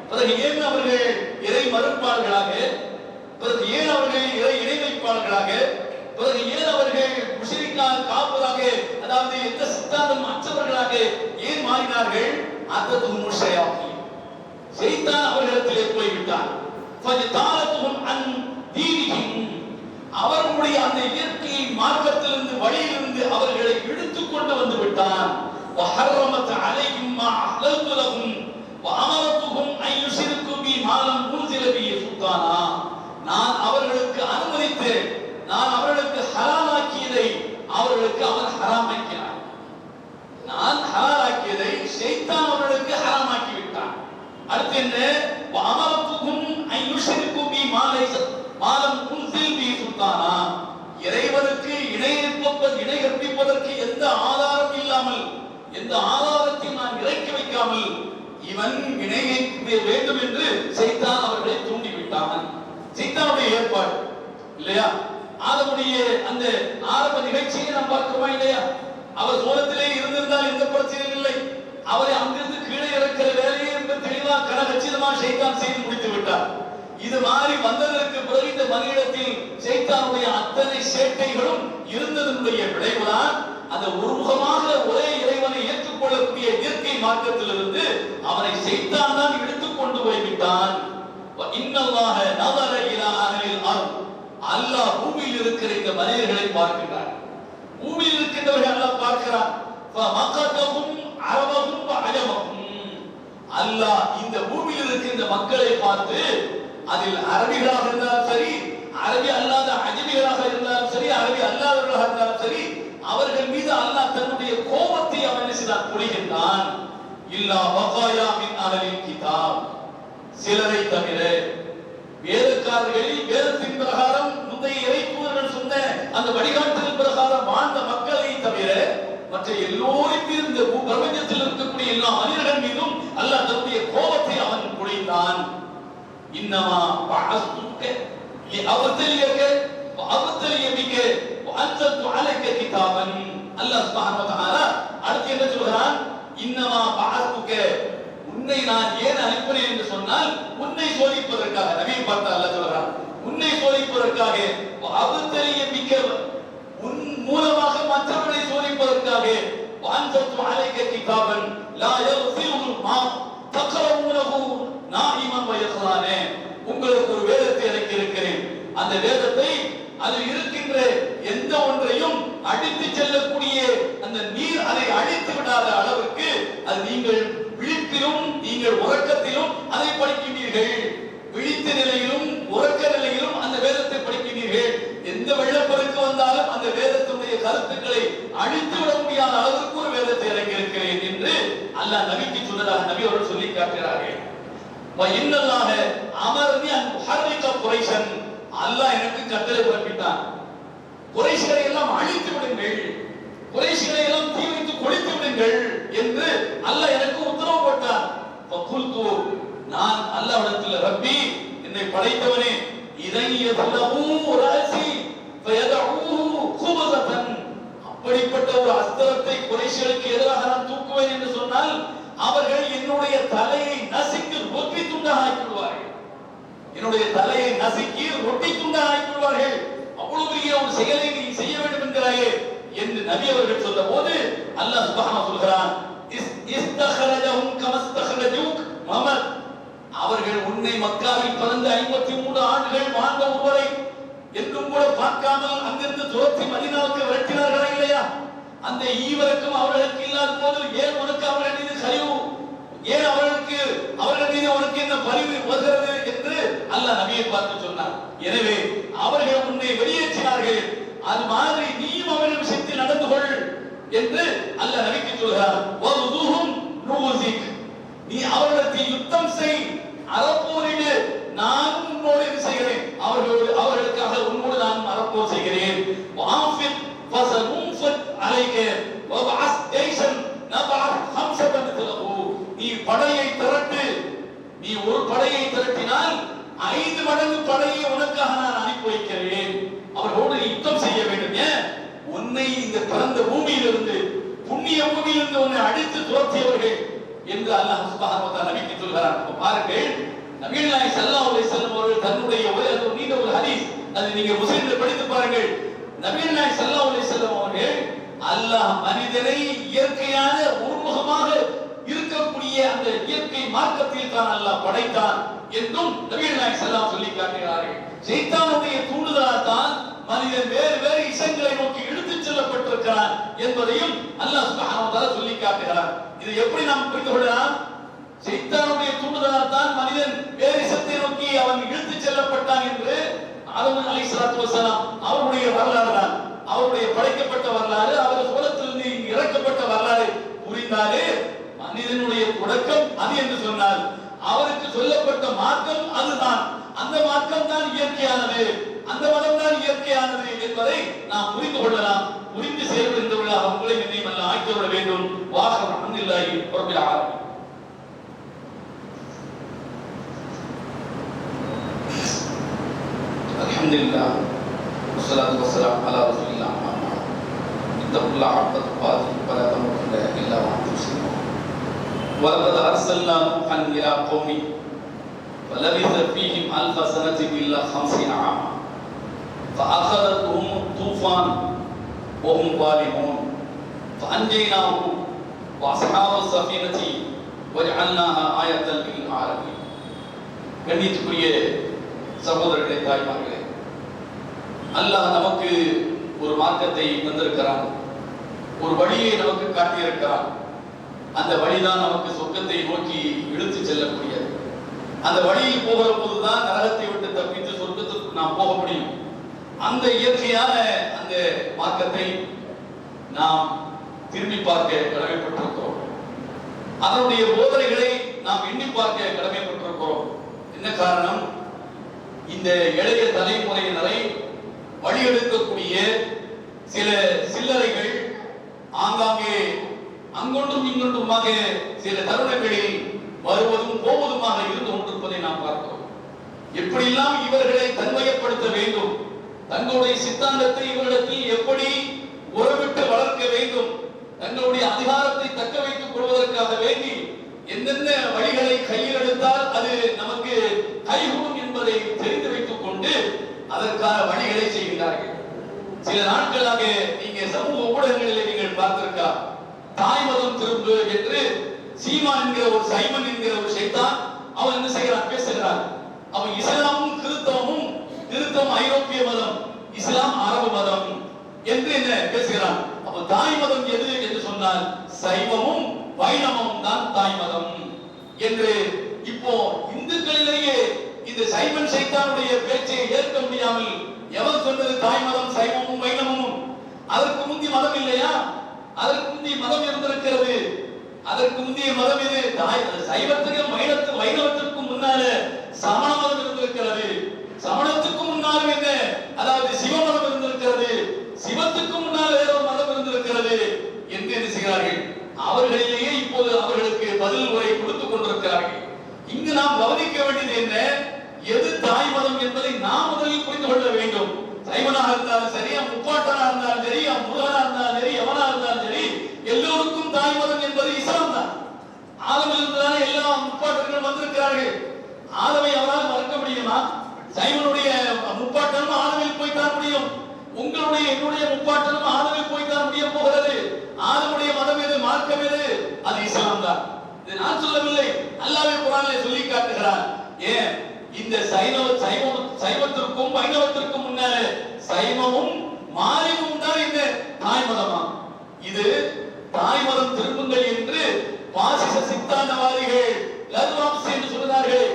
பிறகு ஏன் அவர்கள் இறை மறுப்பாளர்களாக, பிறகு ஏன் அவர்கள் இறை இணை வைப்பாளர்களாக, பிறகு ஏன் அவர்கள் முஷ்ரிக்காக காப்பதாக, அதாவது எந்த சித்தாந்தம் அற்றவர்களாக ஏன் மாறினார்கள்? அததும் ஷயாதீன், ஷைத்தான் அவர்களிடத்திலே போய்விட்டான். ஃபஜதாலத்துஹும் அன் தீனிஹிம், அவர்களுடைய அந்த இயற்கை மார்க்கத்திலிருந்து வழியிலிருந்து அவர்களை இழுத்துக் கொண்டு வந்து விட்டான். வஹர்ரமத் அலைஹிம் மா அஹ்லல்து லஹும் வஅமரத்துஹும் அன் யுஷ்ரிகு பி மா லம் உன்ஸில பிஹி சுல்தானா, நான் அவர்களுக்கு அனுமதித்தேன், நான் அவர்களுக்கு ஹலாலாக்கியதை அவர்களுக்கு அவன் ஹராமாக்கினான். நான் ஹலாலாக்கியதை ஷைத்தான் அவர்களுக்கு ஹராமாக்கி விட்டான். அடுத்து என்ன? வஅமரத்துஹும் அன் யுஷ்ரிகு பி மா லம் உன்ஸில பிஹி சுல்தானா, இறைவனுக்கு இணை கற்பிப்பதற்கு எந்த ஆதாரம் இல்லாமல், எந்த ஆதாரத்தையும் நான் இறக்கி வைக்காமல் இவன் இணையை வேண்டும் என்று சைத்தான் அவர்களை தூண்டிவிட்டான். சைத்தானுடைய ஏற்பாடு இல்லையா? ஆதமுடைய அந்த ஆரம்ப நிகழ்ச்சியை நாம் பார்க்கிறோமா இல்லையா? அவர் சோளத்திலே இருந்திருந்தால் எந்த பிரச்சனையும் இல்லை, அவரை அங்கிருந்து கீழே இறக்கிற வேலையை தெளிவாக கனகச்சிதமாக சைத்தான் செய்து முடித்து விட்டார். இது மாதிரி வந்ததற்கு பிறகு இந்த மனிதத்தில் சைத்தானுடைய அத்தனை சேட்டைகளும் இருந்ததனுடைய விளைவுதான் அந்த ஒருமுகமாக ஒரே இறைவனை ஏற்றுக்கொள்ளக்கூடிய இயற்கை மார்க்கத்திலிருந்து அவனை சைத்தான் தான் எடுத்துக் கொண்டு போய்விட்டான். இன்னல்லாஹ நஸர இலா அஹ்லில் அர்த், அல்லாஹ் பூமியில் இருக்கிற இந்த மனிதர்களை பார்க்கிறார், பூமியில் இருக்கின்றவர்கள் அல்லாஹ் பார்க்கிறார். ஃபமகதஹும் அரபஹும் வஅஜமஹும், அல்லாஹ் இந்த பூமியில் இருக்கின்ற மக்களை பார்த்து அதில் அரபிகளாக இருந்தாலும் சரி, அரபி அல்லாத அஜமிகளாக இருந்தாலும் சரி, அரபி அல்லாதவர்களாக இருந்தாலும் சரி, அவர்கள் மீது அல்லாஹ் தன்னுடைய கோபத்தை அவன் செய்தார் பொழிகின்றான். இல்லா வகாயா மின் அஹ்லில் கிதாப், சிலரை தவிர வேதக்காரர்களில் வேதத்தின் பிரகாரம் முந்தைய இறைத்தூதர்கள் சொன்ன அந்த வழிகாட்டுதல் பிரகாரம் வாழ்ந்த மக்களை தவிர மற்ற எல்லோரும் மீது, இந்த பிரபஞ்சத்தில் இருக்கக்கூடிய எல்லா மனிதர்கள் மீதும் அல்லாஹ் தன்னுடைய கோபத்தை அவன் பொழிந்தான். இன்னமா பஅஸ்துக லிஅப்தலியக வஅப்தலிய பிக வஅன்ஸல்து அலைக கிதாபன், அல்லாஹ் சுப்ஹானஹு வ தஆலா அடுத்து என்ன சொல்கிறான்? இன்னமா பஅஸ்துக, உன்னை நான் ஏன் அனுப்பினேன் என்று சொன்னால் உன்னை சோதிப்பதற்காக. நபியை பார்த்து அல்லாஹ் சொல்கிறான், உன்னை சோதிப்பதற்காக, வஅப்தலிய பிக, உன் மூலமாக மற்றவர்களை சோதிப்பதற்காக, வஅன்ஸல்து அலைக கிதாபன் லா யக்ஃபிருல் மா தக்ரவுனஹு நாயிமன் வ யக்லானே, உங்களுக்கு ஒரு வேதத்தை இறக்கி இருக்கிறேன், அந்த வேதத்தை அதில் இருக்கின்ற எந்த ஒன்றையும் அடித்து செல்லக்கூடிய அந்த நீர் அதை அழித்து விடாத அளவுக்கு அது நீங்கள் விழிப்பிலும் நீங்கள் உறக்கத்திலும் அதை படிக்கின்றீர்கள், விழித்த நிலையிலும் உறக்க நிலையிலும் அந்த வேதத்தை படிக்கின்றீர்கள். எந்த வெள்ளப்பெருக்கு வந்தாலும் அந்த வேதத்துடைய கருத்துக்களை அழித்து விட முடியாத அளவுக்கு ஒரு வேதத்தை இறக்கி இருக்கிறேன் என்று அல்லாஹ் நபிக்கு சொன்னதாக நபி அவர்கள் சொல்லி காட்டுகிறார்கள். இன்னல்லாஹ அமர்னி அன் உஹர்ரிக குரைஷன், அல்லாஹ் எனக்கு கட்டளை பிறப்பித்தான், குரைஷிகளை எல்லாம் அழித்து விடுங்கள், குரைஷிகளை எல்லாம் தீ வைத்து கொளுத்து விடுங்கள் என்று அல்லாஹ் எனக்கு உத்தரவு போட்டான். ஃபகுல்து அல்லாஹ்விடத்தில் ரப்பி என்னை படைத்தவனே இதை யதலூ ராசி ஃபயதூஹு குபஸதன் அப்படிப்பட்ட ஒரு அஸ்திரத்தை குறைஷிகளுக்கு எதிராக நான் தூக்குவேன் என்று சொன்னால் அவர்கள் என்னுடைய தலையை நசுக்கி ரொட்டி துண்டாக ஆக்கிவிடுவார்கள். என்னுடைய தலையை நசுக்கி ரொட்டி துண்டாக ஆக்கிவிடுவார்கள். அவ்வளவு பெரிய ஒரு செயலை நீ செய்ய வேண்டும் என்கிறாயே என்று நபி அவர்கள் சொன்ன போது அல்லாஹ் சுப்ஹானஹு சொல்கிறான் இஸ்தഖரஜஹும் கமஸ்தഖரஜூக் முஹம்மத் அவர்கள் உன்னை மக்காவில் பிறந்த 53 ஆண்டுகள் வாழ்ந்த ஒருவரை என்றும் கூட பார்க்காமல் அங்கிருந்து துரத்தி மதீனாவுக்கு விரட்டினார்களா இல்லையா? அந்த ஈவருக்கும் அவர்களுக்கு இல்லாத போது ஏன் உனக்கு அவர்கள் மீது கழிவு, ஏன் அவர்கள் மீது உனக்கு என்ன பரிவு வருகிறது என்று அல்லாஹ் நபியை பார்த்து சொன்னார். எனவே அவர்கள் உன்னை வெளியேற்றினார்கள், அது மாதிரி நீயும் அவர்கள் விஷயத்தில் நடந்து கொள் என்று அல்லாஹ் நபிக்கு சொல்கிறார். வதுஹும் நூசிக் நீ அவர்களுக்கு யுத்தம் செய், அறப்போரிடு நான் உன்னோடு செய்கிறேன், அவர்களுக்காக உன்னோடு நான் அறப்போர் செய்கிறேன். வாஃபித் ஃபஸனுஃபத் அலைக வபஅஸ் ஜைஷன் நபஅத் ஹம்ஸதன் மித்லஹு நீ படையை திரட்டு, நீ ஒரு படையை திரட்டினால் 5 மடங்கு படையை உனக்காக நான் அனுப்பி வைக்கிறேன். அவர்களோடு யுத்தம் செய்ய வேண்டும். ஏன் உன்னை இந்த பிறந்த பூமியிலிருந்து புண்ணிய பூமியிலிருந்து உன்னை அடித்து துரத்தியவர்கள் என்று அல்லாஹ் சுப்ஹானஹு வ தஆலா நபிக்கு சொல்கிறார். பாருங்கள், நபிகள் நாயகம் ஸல்லல்லாஹு அலைஹி வஸல்லம் அவர்கள் தன்னுடைய ஒரு நீண்ட ஒரு ஹதீஸ், அது நீங்க முஸ்லிம்ல படித்து பாருங்கள். நபிகள் நாயகம் ஸல்லல்லாஹு அலைஹி வஸல்லம் அவர்கள் அல்லாஹ் மனிதனை இயற்கையான உருவகமாக இருக்கக்கூடிய அந்த இயற்கை மார்க்கத்தில் தான் அல்லாஹ் படைத்தான் என்றும் நபிகள் நாயகம் ஸல்லல்லாஹு சொல்லி காட்டுகிறார்கள். ஷைத்தானுடைய தூண்டுதலால் தான் மனிதன் வேறு வேறு இசங்களை நோக்கி இழுத்துச் செல்லப்பட்டிருக்கிறான் என்பதையும் அல்லாஹ் சுப்ஹானஹு வ தஆலா சொல்லி காட்டுகிறார். இது எப்படி நாம் புரிந்து கொள்ளலாம்? ஷைத்தானுடைய தூண்டுதலால் தான் மனிதன் வேறு இசத்தை நோக்கி அவன் இழுத்துச் செல்லப்பட்டான் என்று ஆதம் அலைஹிஸ்ஸலாத்து வஸலாம் அவருடைய வரலாறு தான், அவருடைய படைக்கப்பட்ட வரலாறு, அவர் சூரத்திலிருந்து இறக்கப்பட்ட வரலாறு புரிந்தாலே மனிதனுடைய தொடக்கம் அது என்று சொன்னால் அவருக்கு சொல்லப்பட்ட மார்க்கம் அதுதான், அந்த மார்க்கம் தான் இயற்கையானது, அந்த மதம் தான் இயற்கையானது என்பதை நாம் புரிந்து கொள்ளலாம். புரிந்து செயல்படுகின்றவர்களாக உங்களை என்னையும் அல்ல ஆக்கிவிட வேண்டும். வாஹர் அல்ஹம்துலில்லாஹி ரப்பில் ஆலமீன். அல்ஹம்துலில்லாஹ் வஸ்ஸலாத்து வஸ்ஸலாமு அலா ரசூலில்லாஹ் இத்தகுல்லாஹ ஹக்க துகாத்திஹி வலா தமூத்துன்ன இல்லா வ அன்தும் முஸ்லிமூன். வலகத் அர்ஸல்னா நூஹன் இலா கௌமி فلبث فيهم 1000 سنة إلا 50 عاما فأخذتهم الطوفان وهم ظالمون فأنجيناه وأصحاب السفينة وجعلناها آية للعالمين. கண்ணியத்துக்குரிய சகோதரர்களே, தாய்மார்களே, அல்லாஹ் நமக்கு ஒரு மார்க்கத்தை தந்திருக்கிறான், ஒரு வழியை நமக்கு காட்டியிருக்கிறான். அந்த வழிதான் நமக்கு சொர்க்கத்தை நோக்கி இழுத்து செல்லக்கூடியது. அந்த வழியில் போகிற போதுதான் நரகத்தை விட்டு தப்பித்து சொர்க்கத்திற்கு நாம் போக முடியும். அந்த இயற்கையான அந்த மார்க்கத்தை நாம் திரும்பி பார்க்க கடமைப்பட்டிருக்கிறோம். அதனுடைய போதனைகளை நாம் எண்ணி பார்க்க கடமைப்பட்டிருக்கிறோம். என்ன காரணம்? இந்த இளைய தலைமுறையினரை வழியெடுக்கக்கூடிய சில சில்லறைகள் ஆங்காங்கே அங்கொன்றும் இங்கொன்றுமாக சில தருணங்களில் வருவதும் போவதுமாக இருந்து கொண்டிருப்பதை நாம் பார்க்கிறோம். எப்படியெல்லாம் இவர்களை தன்மையப்படுத்த வேண்டும், தங்களுடைய சித்தாந்தத்தை இவர்களிடத்தில் எப்படி உறவிட்டு வளர்க்க வேண்டும், தங்களுடைய அதிகாரத்தை தக்க வைத்துக் கொள்வதற்காக வேண்டி எந்தெந்த வழிகளை கையில் எடுத்தால் அது நமக்கு கைகூடும் என்பதை தெரிந்து வைத்துக் கொண்டு அதற்கான வழிகளை செய்கிறார்கள். சில நாட்களாக நீங்க சமூக ஊடகங்களில் நீங்கள் பார்த்திருக்கா, தாய் மதம் திரும்பு என்று சீமான் என்கிற ஒரு சைமன் என்கிற ஒரு ஷைத்தான் அவன் என்ன செய்கிறான், பேசுகிறான். அவன் இஸ்லாமும் கிறிஸ்தவமும், கிறிஸ்தவம் ஐரோப்பிய மதம், இஸ்லாம் அரபு மதம் என்று என்ன பேசுகிறான். அப்ப தாய் மதம் எது என்று சொன்னால் சைவமும் வைணவமும் தான் தாய் மதம் என்று இப்போ இந்துக்களிலேயே இந்த சைமன் ஷைத்தானுடைய பேச்சை ஏற்க முடியாமல் எவன் சொன்னது தாய் மதம் சைவமும் வைணவமும்? அதற்கு முந்தி மதம் இல்லையா? அதற்கு முந்தி மதம் இருந்திருக்கிறது. அதற்கு முந்தைய மதம் இது. சைவத்துக்கும் வைணவத்திற்கும் முன்னால சமண மதம் இருந்திருக்கிறது. சமணத்துக்கு முன்னாலும் என்ன, அதாவது சிவமதம் இருந்திருக்கிறது. சிவத்துக்கு முன்னால் வேற ஒரு மதம் இருந்திருக்கிறது என்று என்ன செய்கிறார்கள், அவர்களிலேயே இப்போது அவர்களுக்கு பதில் உரை கொடுத்துக் கொண்டிருக்கிறார்கள். இங்கு நாம் கவனிக்க வேண்டியது என்ன? எது தாய் மதம் என்பதை நாம் முதலில் புரிந்து கொள்ள வேண்டும். சைவனாக இருந்தாலும் சரி, முப்பாட்டனா இருந்தாலும் சரி, முருகனா இருந்தாலும் சரி, எவனா இருந்தாலும் சரி, எல்லோருக்கும் தாய் மதம் என்பது இஸ்லாம் தான். ஆதமிலிருந்துதானே எல்லா முப்பாட்டர்கள் வந்திருக்கிறார்கள். ஆதமை அவரால் மறக்க முடியுமா? சைவனுடைய முப்பாட்டனும் ஆதமில் போய்த்தான் முடியும். உங்களுடைய என்னுடைய முப்பாட்டனும் ஆதமில் போய்த்தான் முடிய போகிறது. ஆதமுடைய மதம் எது, மார்க்கம் எது? அது இஸ்லாம் தான். இது நான் சொல்லவில்லை, அல்லாஹ்வே குர்ஆனிலே சொல்லி காட்டுகிறான். ஏன் இந்த சைவத்திற்கும் வைணவத்திற்கும் முன்னாலே சைவமும் மாறிவும் தான் இந்த தாய் மதமா? இது தாய் மதம் திரும்புங்கள் என்று பாசிச சித்தாந்தவாதிகள் லர்வாம்ஸ் என்று சொல்கிறார்கள்.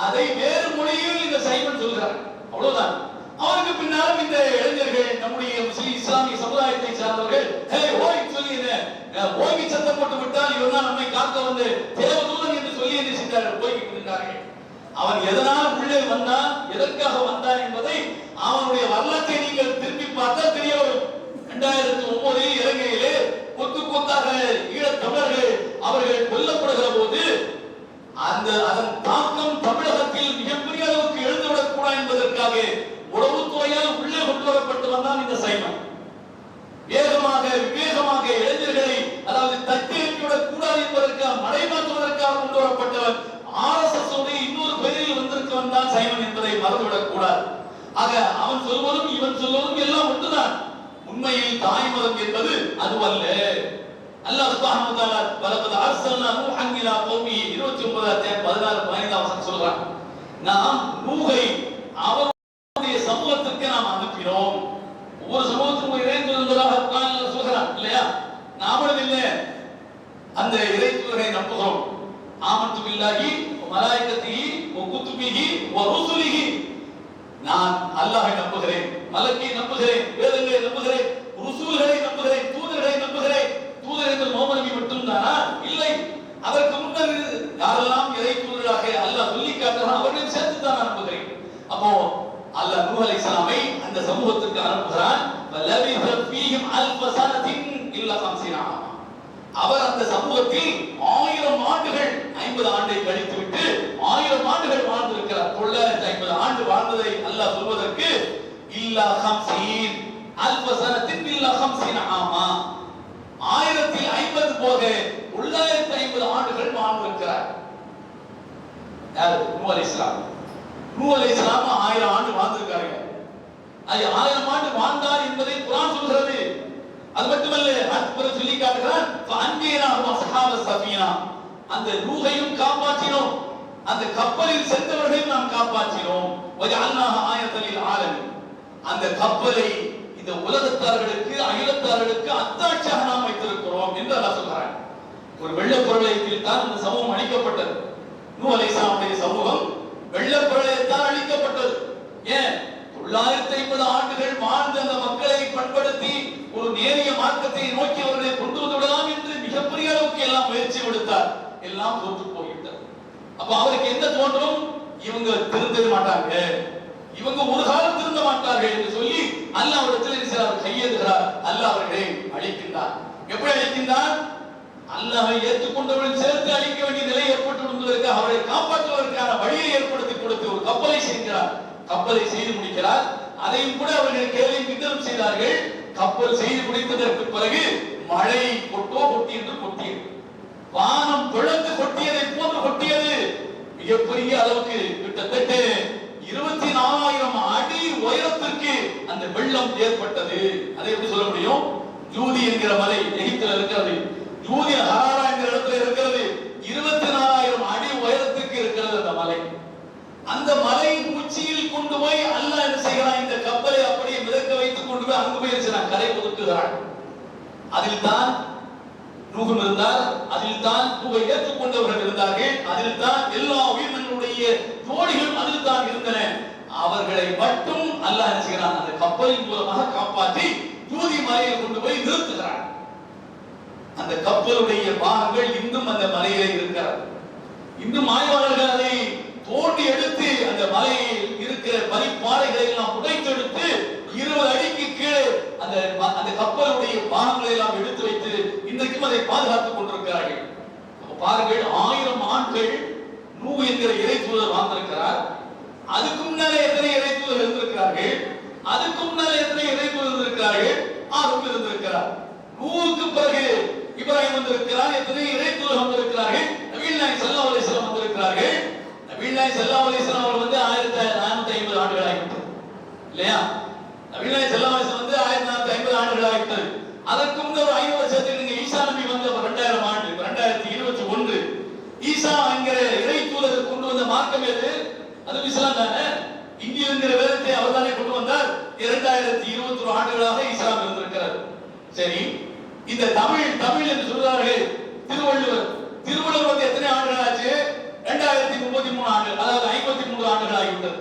அதை வேறு மொழியில் இந்த சைவன் சொல்கிறார், அவ்வளவுதான். அவருக்கு பின்னாலும் இந்த இளைஞர்கள், நம்முடைய இஸ்லாமிய சமுதாயத்தை சார்ந்தவர்கள் ஓய் சொல்லி ஓய்வி சத்தம் போட்டு விட்டால் இவன் தான் நம்மை காக்க வந்து தேவதூதன் என்று சொல்லி என்ன செய்தார்கள்? ஓய்வி கொண்டிருந்தார்கள். அவன் எதனால் உள்ளே வந்தான், எதற்காக வந்தான் என்பதை அவனுடைய வரலாற்றை நீங்கள் திரும்பி பார்த்தால் தெரிய வரும். 2009 இலங்கையிலே கொத்து கொத்தாக ஈழத் தமிழர்கள் அவர்கள் கொல்லப்படுகிற போது அதன் தாக்கம் தமிழகத்தில் மிகப்பெரிய அளவுக்கு எழுந்துவிடக் கூடாது என்பதற்காக உளவுத்துறையால் உள்ளே கொண்டு வரப்பட்டு வந்தான் இந்த சைவன். வேகமாக விவேகமாக இளைஞர்களை, அதாவது தட்டி எழுப்பிவிடக் கூடாது என்பதற்காக மடைமாற்றுவதற்காக கொண்டு வரப்பட்டவன். RSS உடைய இன்னொரு பெயரில் வந்திருக்கவன் தான் சைவன் என்பதை மறந்துவிடக் கூடாது. ஆக அவன் சொல்வதும் இவன் சொல்வதும் எல்லாம் ஒன்றுதான். உண்மையில் தாய் மதம் என்பது அதுவல்ல. அல்லாஹ் சுப்ஹானஹு வ தஆலா வலகத் அர்ஸல்னா நூஹன் இலா கௌமிஹி 29 அத்தியாயம் 16 15 வசனம் சொல்றான். நாம் நூஹை அவருடைய சமூகத்திற்கு நாம் அனுப்பினோம். ஒவ்வொரு சமூகத்துக்கும் இறைத்தூதராக குர்ஆன்ல சொல்றான் இல்லையா? நாமளும் இல்லை அந்த இறைத்தூதரை நம்புகிறோம். ஆமன்து பில்லாஹி வ மலாயிகத்திஹி வ குதுபிஹி வ ருசுலிஹி. நான் அல்லாஹ்வை நம்புகிறேன், மலக்கை நம்புகிறேன், வேதங்களை நம்புகிறேன், ருசூல்களை நம்புகிறேன், தூதர்களை நம்புகிறேன். தூதர் என்பது முஹம்மது நபி மட்டும்தானா? இல்லை, அதற்கு முன்னர் யாரெல்லாம் இறை தூதராக அல்லாஹ் சொல்லி காட்டுறான் அவர்களையும் சேர்த்து தான் நான் நம்புகிறேன். அப்போ அல்லாஹ் நூஹ் அலைஹிஸ்ஸலாமை அந்த சமூகத்துக்கு அனுப்புகிறான். வலபிஸ ஃபீஹிம் அல்ஃப ஸனத்தின் இல்லா 50 ஆமா. அவர் அந்த சமூகத்தில் 1000 ஆண்டுகள் 50 ஆண்டை கழித்துவிட்டு 1000 ஆண்டுகள் வாழ்ந்திருக்கிறார். 950 ஆண்டு வாழ்ந்ததை அல்லாஹ் சொல்வதற்கு இல்லா 50 அல்ஃப ஸனத்தின் இல்லா 50 ஆமா, 1050 போக 950 ஆண்டுகள் வாழ்ந்திருக்கிறார். யார்? நூஹ் அலைஹிஸ்ஸலாம். நூஹ் அலைஹிஸ்ஸலாம் 1000 ஆண்டு வாழ்ந்திருக்காங்க. அது 1000 ஆண்டு வாழ்ந்தார் என்பதை குர்ஆன் சொல்கிறது. அது மட்டுமல்ல, அடுத்து சொல்லி காட்டுகிறான் ஃபஅன்ஜீனாஹு வஸ்ஹாப ஸஃபீனா. அந்த நூஹையும் காப்பாற்றினோம், அந்த கப்பலில் சென்றவர்களையும் நாம் காப்பாற்றினோம். வஜஅல்னாஹு ஆயத்தன் லில் ஆலமீன். அந்த கப்பலை இந்த உலகத்தார்களுக்கு அகிலத்தார்களுக்கு அத்தாட்சியாக நாம் வைத்திருக்கிறோம் என்று அல்லாஹ் சொல்றான். ஒரு வெள்ளப்பொருளையில் தான் இந்த சமூகம் அழிக்கப்பட்டது. நூஹ் அலைஹிஸ்ஸலாமுடைய சமூகம் வெள்ளப்பொருளைத்தான் அழிக்கப்பட்டது. ஏன்? 950 ஆண்டுகள் வாழ்ந்த அந்த மக்களை பண்படுத்தி ஒரு நேரிய மார்க்கத்தை நோக்கி அவர்களை கொண்டு வந்து விடலாம் என்று மிகப்பெரிய அளவுக்கு எல்லாம் முயற்சி கொடுத்தார். எல்லாம் தோற்று போய்விட்டது. அப்ப அவருக்கு என்ன தோன்றும்? இவங்க திருந்த மாட்டாங்க, இவங்க ஒரு காலம் திருந்த மாட்டார்கள் என்று சொல்லி அல்லாஹ் அவரிடத்தில் கையேந்துகிறார். அல்லாஹ் அவர்களை அழிக்கின்றார். எப்படி அழிக்கின்றார்? அல்லாஹ்வை ஏற்றுக்கொண்டவர்கள் சேர்த்து அழிக்க வேண்டிய நிலை ஏற்பட்டு விடுவதற்கு அவரை காப்பாற்றுவதற்கான வழியை ஏற்படுத்தி கொடுத்து ஒரு கப்பலை செய்கிறார். கப்பலை செய்து முடிக்கிறார். அதையும் கூட அவர்கள் கேள்வி கிண்டலும் செய்தார்கள். கப்பல் செய்து முடித்ததற்கு பிறகு மழை கொட்டி என்று கொட்டியது. வானம் பிளந்து கொட்டியதை போன்று கொட்டியது. மிகப்பெரிய அளவுக்கு கிட்டத்தட்ட 24,000 அடி உயரத்திற்கு அந்த வெள்ளம் ஏற்பட்டது. அதை எப்படி சொல்ல முடியும்? ஜூதி என்கிற மலை எகிப்தில் இருக்கிறது. ஜூதி ஹராரா என்கிற இடத்துல இருக்கிறது. 24,000 அடி உயரத்துக்கு இருக்கிறது அந்த மலை. அந்த மலையின் உச்சியில் கொண்டு போய் அல்லாஹ் என்ன செய்கிறான்? இந்த கப்பலை அப்படியே மிதக்க வைத்துக் கொண்டு போய் அங்கு போய் கரை ஒதுக்குகிறான். அதில் தான் நூஹ் இருந்தார், அதில் தான் நூஹை ஏற்றுக்கொண்டவர்கள் இருந்தார்கள், அதில் தான் எல்லா உயிரினங்களுடைய ஜோடிகளும் அதில் தான் இருந்தன. அவர்களை மட்டும் அல்லாஹ் என்ன செய்கிறான்? அந்த கப்பலின் மூலமாக காப்பாற்றி ஜூதி மலையை கொண்டு போய் நிறுத்துகிறான். அந்த கப்பலுடைய பாகங்கள் இன்னும் அந்த மலையிலே இருக்கிறது. இன்னும் ஆய்வாளர்கள் அதை தோண்டி எடுத்து அந்த மலையில் இருக்கிற பனிப்பாறைகளை எல்லாம் உடைத்தெடுத்து 20 அடிக்கு கீழே அந்த கப்பலுடைய பாகங்களை எல்லாம் எடுத்து வைத்து இன்றைக்கும் அதை பாதுகாத்துக் கொண்டிருக்கிறார்கள். பாருங்கள், 1000 ஆண்டுகள் நூஹ் என்கிற இறை தூதர் வாழ்ந்திருக்கிறார். அதுக்கு முன்னாலே எத்தனை இறை தூதர் இருந்திருக்கிறார்கள், அதுக்கு முன்னாலே எத்தனை இறை தூதர் இருந்திருக்கிறார்கள், 6 பேர் இருந்திருக்கிறார். நூஹுக்கு பிறகு இப்ராஹிம் வந்திருக்கிறார், எத்தனை இறை தூதர் வந்திருக்கிறார்கள், நபிகள் நாயகம் ஸல்லல்லாஹு அலைஹி வஸல்லம் வந்திருக்கிறார்கள். நபிகள் நாயகம் ஸல்லல்லாஹு அலைஹி வஸல்லம் அவர் வந்து 1450 ஆண்டுகள் ஆகிவிட்டது இல்லையா? நபிகள் நாயகம் ஸல்லல்லாஹு அலைஹி வஸல்லம் வந்து 1450 ஆண்டுகள் ஆகிவிட்டது. அதற்கு முன்னர் 5 வருஷத்துக்கு நீங்க ஈசா நபி வந்து 2000 ஆண்டு 2021 ஈசா என்கிற இறை தூதர் கொண்டு வந்த மார்க்கம் எது? அது இஸ்லாம் தானே. இந்திய என்கிற வேதத்தை அவர் தானே கொண்டு வந்தார். 2021 ஆண்டுகளாக இஸ்லாம் இருந்திருக்கிறது. சரி, இந்த தமிழ் என்று சொல்றார்கள். திருவள்ளுவர் வந்து எத்தனை ஆண்டுகள் ஆச்சு? 2033 ஆண்டுகள், அதாவது 53 ஆண்டுகள் ஆகிவிட்டது.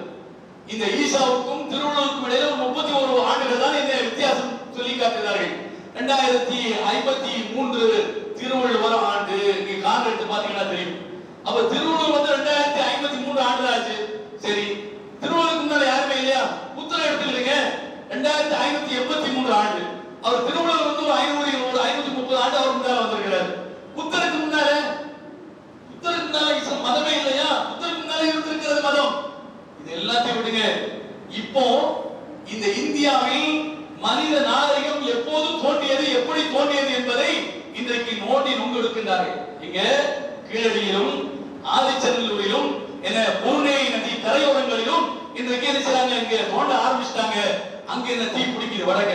இந்த ஈசாவுக்கும் திருவள்ளுவருக்கும் இடையில 31 ஆண்டுகள் தான் இந்த வித்தியாசம் சொல்லி காட்டுகிறார்கள். 2053 திருவள்ளுவர் ஆண்டு நீங்க காரணம் எடுத்து பாத்தீங்கன்னா தெரியும். அப்ப திருவள்ளுவர் வந்து 2053 ஆண்டு ஆச்சு. சரி, திருவள்ளுவருக்கு முன்னால யாருமே இல்லையா? புத்தர் எடுத்துக்கிறீங்க, 2583 ஆண்டு. அவர் திருவள்ளுவர் வந்து ஒரு 530 ஆண்டு அவர் முன்னால வந்திருக்கிறார். புத்தருக்கு முன்னால இஸ்லாம் மதமே இல்லையா? புத்தருக்கு முன்னால இருந்திருக்கிறது மதம். இது எல்லாத்தையும் விடுங்க. இப்போ இந்த இந்தியாவில் மனித நாகரிகம் எப்போது தோன்றியது, எப்படி தோன்றியது என்பதை இன்றைக்கு நோண்டி நுங்கெடுக்கின்றார்கள். இங்க கீழடியிலும் ஆதிச்சநல்லூரிலும் என்ன பூர்ணேய நதி கரையோரங்களிலும் இன்றைக்கு என்ன செய்றாங்க? இங்க தோண்ட ஆரம்பிச்சிட்டாங்க. அங்க என்ன தீ பிடிக்குது வடக்க.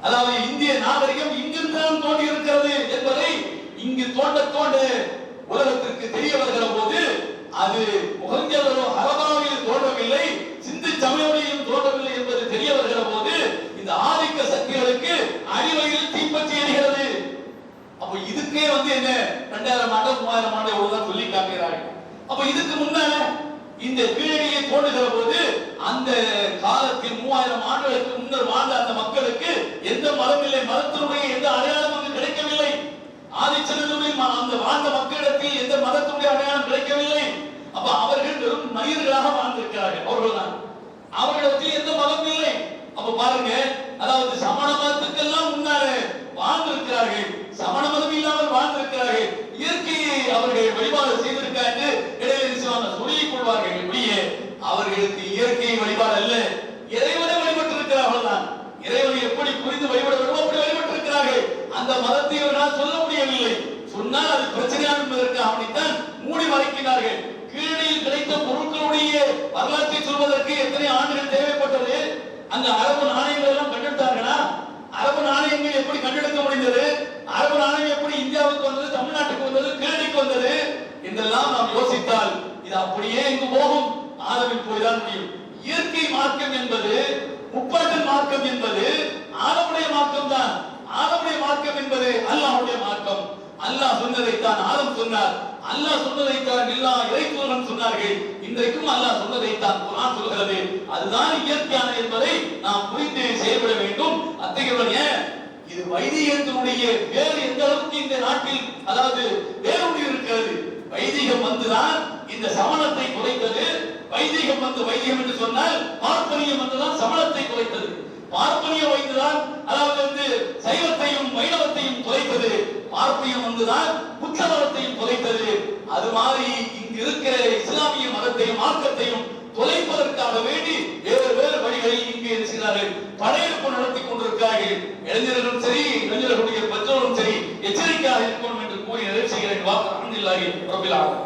அதாவது இந்திய நாகரிகம் இங்கிருந்தான் தோண்டி இருக்கிறது என்பதை இங்கு தோண்ட உலகத்திற்கு தெரிய வருகிற போது அது முகஞ்சதோ ஹரபாவில் தோன்றவில்லை, சிந்து சமவெளியிலும் தோன்றவில்லை என்பது தெரிய வருகிற போது இந்த ஆதிக்க சக்திகளுக்கு அடிவகையில் தீப்பற்றி எரிகிறது. அப்ப இதுக்கே வந்து என்ன 2000 ஆண்டு 3000 ஆண்டு எவ்வளவுதான் சொல்லி காட்டுகிறார்கள். அப்ப இதுக்கு முன்னால இந்த கீழடியை தோன்றுகிற போது அந்த காலத்தில் 3000 ஆண்டுகளுக்கு முன்னர் வாழ்ந்த அந்த மக்களுக்கு எந்த மதம் இல்லை, மதத்தினுடைய எந்த அடையாளம் அங்கு கிடைக்கவில்லை. ஆதிச்சநல்லூரில் அந்த வாழ்ந்த மக்களிடத்தில் எந்த மதத்தினுடைய அடையாளம் கிடைக்கவில்லை. அப்ப அவர்கள் வெறும் மனிதர்களாக வாழ்ந்திருக்கிறார்கள். அவர்கள்தான், அவர்களிடத்தில் எந்த மதம் இல்லை. அப்ப பாருங்க, அதாவது சமண மதத்துக்கெல்லாம் முன்னாலே வாழ்ந்திருக்கிறார்கள், சமண மதம் இல்லாமல் வாழ்ந்திருக்கிறார்கள். இயற்கையை அவர்கள் வழிபாடு செய்திருக்காங்க. இடையில சொல்லிக் கொள்வார்கள். இப்படியே அவர்களுக்கு இயற்கை வழிபாடு அல்ல, இறைவனை வழிபட்டு இருக்கிறார்கள் தான். இறைவனை எப்படி புரிந்து வழிபட வேண்டும் அப்படி வழிபட்டு இருக்கிறார்கள். அந்த மதத்தை அவர்களால் சொல்ல முடியவில்லை. சொன்னால் அது பிரச்சனையாக என்பதற்காக அப்படித்தான் மூடி மறைக்கிறார்கள். கீழடியில் கிடைத்த பொருட்களுடைய வரலாற்றை சொல்வதற்கு எத்தனை ஆண்டுகள் தேவைப்பட்டது? அந்த அரபு நாணயங்கள் எல்லாம் கண்டெடுத்தார்களா? அரபு நாணயங்கள் எப்படி கண்டெடுக்க முடிந்தது? அரபு நாணயம் எப்படி இந்தியாவுக்கு வந்தது, தமிழ்நாட்டுக்கு வந்தது, கீழடிக்கு வந்தது என்றெல்லாம் நாம் யோசித்தால் இது அப்படியே இங்கு போகும். ஆதவில் போய்தான் முடியும். இயற்கை மார்க்கம் என்பது, முப்பாட்டன் மார்க்கம் என்பது ஆதமுடைய மார்க்கம் தான். ஆதமுடைய மார்க்கம் என்பது அல்லாஹ்வுடைய மார்க்கம். அல்லாஹ் சொன்னதைத்தான் ஆதம் சொன்னார், அல்லாஹ் சொன்னதைத்தான் எல்லா இறைத்தூதர்களும் சொன்னார்கள். இன்றைக்கும் அல்லாஹ் சொன்னதைத்தான் குர்ஆன் சொல்கிறது. அதுதான் இயற்கையான என்பதை நாம் புரிந்து செயல்பட வேண்டும். அத்தகைய இது வைதிகத்தினுடைய வேறு எந்த அளவுக்கு இந்த நாட்டில் அதாவது வேரூன்றி இருக்கிறது. வைதிகம் வந்துதான் இந்த சமணத்தை குறைத்தது. வைதிகம் என்று சொன்னால் பார்ப்பனியம் வந்துதான் சமணத்தை குறைத்தது. பார்ப்பனியம் வைத்துதான் அதாவது சைவத்தையும் வைணவத்தையும் குறைத்தது. பார்ப்பனியம் வந்துதான் புத்த மதத்தையும் குறைத்தது. அது மாதிரி இங்கு இருக்கிற இஸ்லாமிய மதத்தையும் மார்க்கத்தையும் தொலைப்பதற்காக வேண்டி வேறு வழிகளில் இங்கு இருக்கிறார்கள், படையெடுப்பு நடத்தி கொண்டிருக்கிறார்கள். இளைஞர்களும் சரி, இளைஞர்களுடைய பெற்றோரும் சரி எச்சரிக்கையாக இருக்கணும் என்று கூறி நிறைவு செய்கிறேன். வாக்கு அல்ஹம்துலில்லாஹி ரப்பில் ஆலமீன்.